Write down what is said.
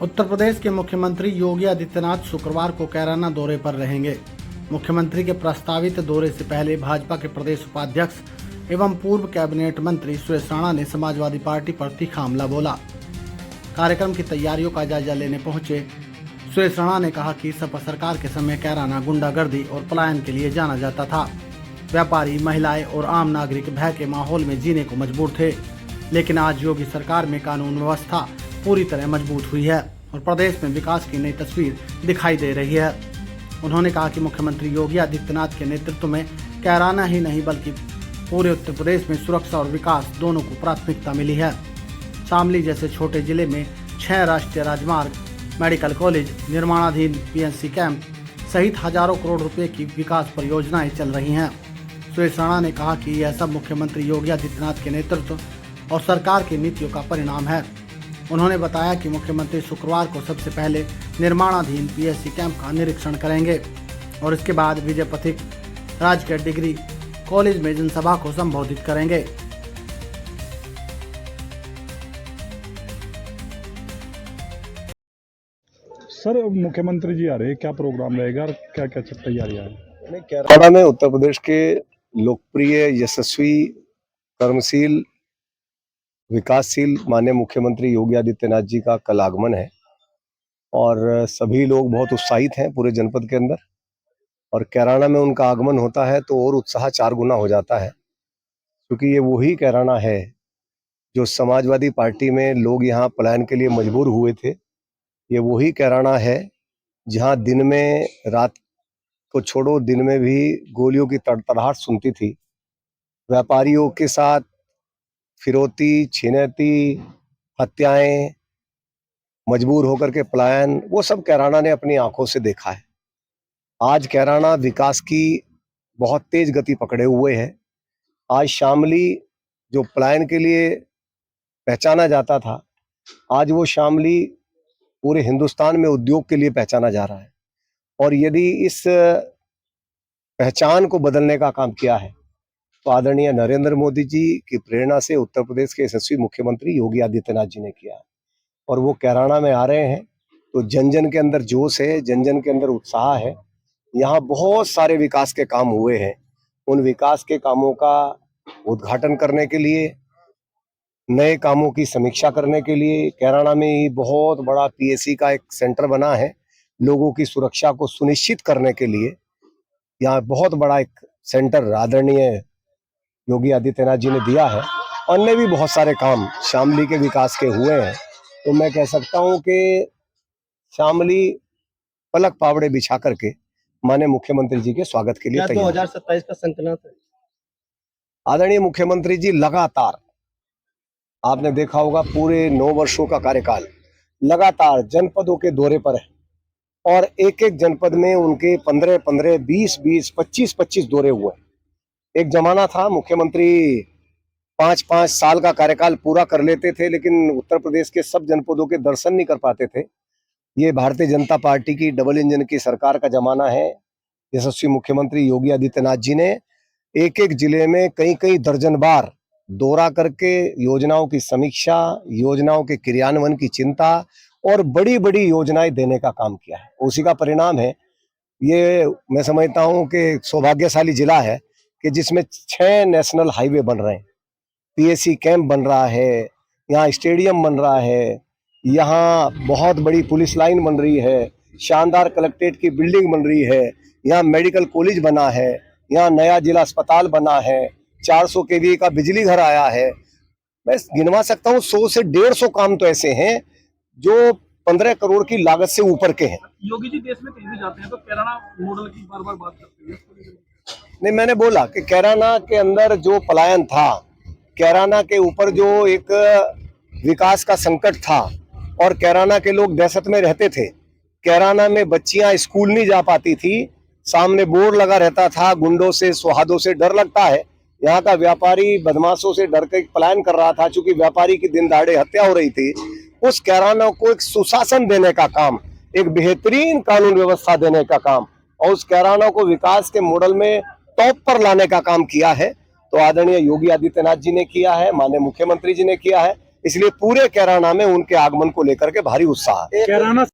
उत्तर प्रदेश के मुख्यमंत्री योगी आदित्यनाथ शुक्रवार को कैराना दौरे पर रहेंगे। मुख्यमंत्री के प्रस्तावित दौरे से पहले भाजपा के प्रदेश उपाध्यक्ष एवं पूर्व कैबिनेट मंत्री सुरेश राणा ने समाजवादी पार्टी पर तीखा हमला बोला। कार्यक्रम की तैयारियों का जायजा लेने पहुंचे सुरेश राणा ने कहा कि सपा सरकार के समय कैराना गुंडागर्दी और पलायन के लिए जाना जाता था। व्यापारी, महिलाएं और आम नागरिक भय के माहौल में जीने को मजबूर थे, लेकिन आज योगी सरकार में कानून व्यवस्था पूरी तरह मजबूत हुई है और प्रदेश में विकास की नई तस्वीर दिखाई दे रही है। उन्होंने कहा कि मुख्यमंत्री योगी आदित्यनाथ के नेतृत्व में कैराना ही नहीं बल्कि पूरे उत्तर प्रदेश में सुरक्षा और विकास दोनों को प्राथमिकता मिली है। शामली जैसे छोटे जिले में 6 राष्ट्रीय राजमार्ग, मेडिकल कॉलेज, निर्माणाधीन पीएनसी कैंप सहित हजारों करोड़ रुपए की विकास परियोजनाएं चल रही हैं। सुरेश राणा ने कहा कि यह सब मुख्यमंत्री योगी आदित्यनाथ के नेतृत्व और सरकार की नीतियों का परिणाम है। उन्होंने बताया कि मुख्यमंत्री शुक्रवार को सबसे पहले निर्माणाधीन पीएससी कैंप का निरीक्षण करेंगे और इसके बाद विजय पथिक राजकीय डिग्री कॉलेज में जनसभा को संबोधित करेंगे। सर, मुख्यमंत्री जी आ रहे हैं, क्या प्रोग्राम रहेगा और क्या क्या तैयारियां हैं? कैराना में उत्तर प्रदेश के लोकप्रिय, यशस्वी, कर्मशील, विकासशील माननीय मुख्यमंत्री योगी आदित्यनाथ जी का कल आगमन है और सभी लोग बहुत उत्साहित हैं पूरे जनपद के अंदर। और कैराना में उनका आगमन होता है तो और उत्साह 4 गुना हो जाता है, क्योंकि ये वही कैराना है जो समाजवादी पार्टी में लोग यहाँ पलायन के लिए मजबूर हुए थे। ये वही कैराना है जहाँ दिन में, रात को छोड़ो, दिन में भी गोलियों की तड़तड़ाहट सुनती थी। व्यापारियों के साथ फिरौती, छिनैती, हत्याएं, मजबूर होकर के पलायन, वो सब कैराना ने अपनी आंखों से देखा है। आज कैराना विकास की बहुत तेज गति पकड़े हुए है। आज शामली जो पलायन के लिए पहचाना जाता था, आज वो शामली पूरे हिंदुस्तान में उद्योग के लिए पहचाना जा रहा है। और यदि इस पहचान को बदलने का काम किया है तो आदरणीय नरेंद्र मोदी जी की प्रेरणा से उत्तर प्रदेश के यशस्वी मुख्यमंत्री योगी आदित्यनाथ जी ने किया है। और वो कैराना में आ रहे हैं तो जन जन के अंदर जोश है, जन जन के अंदर उत्साह है। यहाँ बहुत सारे विकास के काम हुए हैं। उन विकास के कामों का उद्घाटन करने के लिए, नए कामों की समीक्षा करने के लिए कैराना में ही बहुत बड़ा पीएससी का एक सेंटर बना है। लोगों की सुरक्षा को सुनिश्चित करने के लिए यहाँ बहुत बड़ा एक सेंटर आदरणीय योगी आदित्यनाथ जी ने दिया है। अन्य भी बहुत सारे काम शामली के विकास के हुए हैं। तो मैं कह सकता हूं कि शामली पलक पावड़े बिछा करके माननीय मुख्यमंत्री जी के स्वागत के लिए तैयार। 2027 का संकल्प है। आदरणीय मुख्यमंत्री जी लगातार, आपने देखा होगा, पूरे 9 वर्षों का कार्यकाल लगातार जनपदों के दौरे पर है और एक एक जनपद में उनके 15-15, 20-20, 25-25 दौरे हुए। एक जमाना था मुख्यमंत्री 5-5 साल का कार्यकाल पूरा कर लेते थे, लेकिन उत्तर प्रदेश के सब जनपदों के दर्शन नहीं कर पाते थे। ये भारतीय जनता पार्टी की डबल इंजन की सरकार का जमाना है। यशस्वी मुख्यमंत्री योगी आदित्यनाथ जी ने एक एक जिले में कई दर्जन बार दौरा करके योजनाओं की समीक्षा, योजनाओं के क्रियान्वयन की चिंता और बड़ी बड़ी योजनाएं देने का काम किया है। उसी का परिणाम है ये। मैं समझता हूं कि सौभाग्यशाली जिला है कि जिसमें 6 नेशनल हाईवे बन रहे हैं, पीएससी कैंप बन रहा है, यहाँ स्टेडियम बन रहा है, यहाँ बहुत बड़ी पुलिस लाइन बन रही है, शानदार कलेक्ट्रेट की बिल्डिंग बन रही है, यहाँ मेडिकल कॉलेज बना है, यहाँ नया जिला अस्पताल बना है, 400 केवी का बिजली घर आया है। मैं गिनवा सकता हूँ 100 से 150 काम तो ऐसे हैं जो 15 करोड़ की लागत से ऊपर के हैं। योगी जी देश में कहीं भी जाते हैं तो कैराना मॉडल की बार बार बात करते हैं। नहीं, मैंने बोला कि कैराना के अंदर जो पलायन था, कैराना के ऊपर जो एक विकास का संकट था और कैराना के लोग दहशत में रहते थे। कैराना में बच्चियां स्कूल नहीं जा पाती थी, सामने बोर्ड लगा रहता था, गुंडों से, सुहादों से डर लगता है। यहाँ का व्यापारी बदमाशों से डर के पलायन कर रहा था, चूंकि व्यापारी की दिन दहाड़े हत्या हो रही थी। उस कैराना को एक सुशासन देने का काम, एक बेहतरीन कानून व्यवस्था देने का काम और उस कैराना को विकास के मॉडल में टॉप पर लाने का काम किया है। तो आदरणीय योगी आदित्यनाथ जी ने किया है, माननीय मुख्यमंत्री जी ने किया है। इसलिए पूरे कैराना में उनके आगमन को लेकर के भारी उत्साह है। कैराना